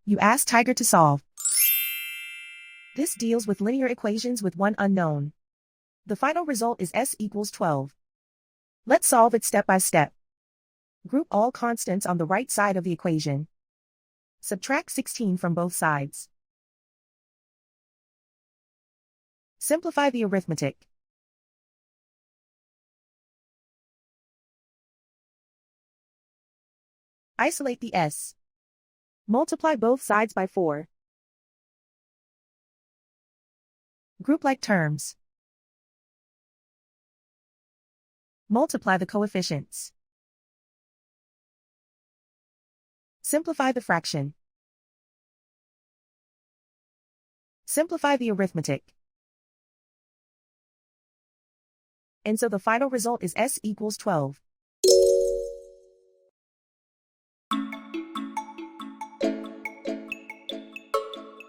You ask Tiger to solve. This deals with linear equations with one unknown. The final result is s equals 12. Let's solve it step by step. Group all constants on the right side of the equation. Subtract 16 from both sides. Simplify the arithmetic. Isolate the s. Multiply both sides by 4. Group like terms. Multiply the coefficients. Simplify the fraction. Simplify the arithmetic. And so the final result is s equals 12.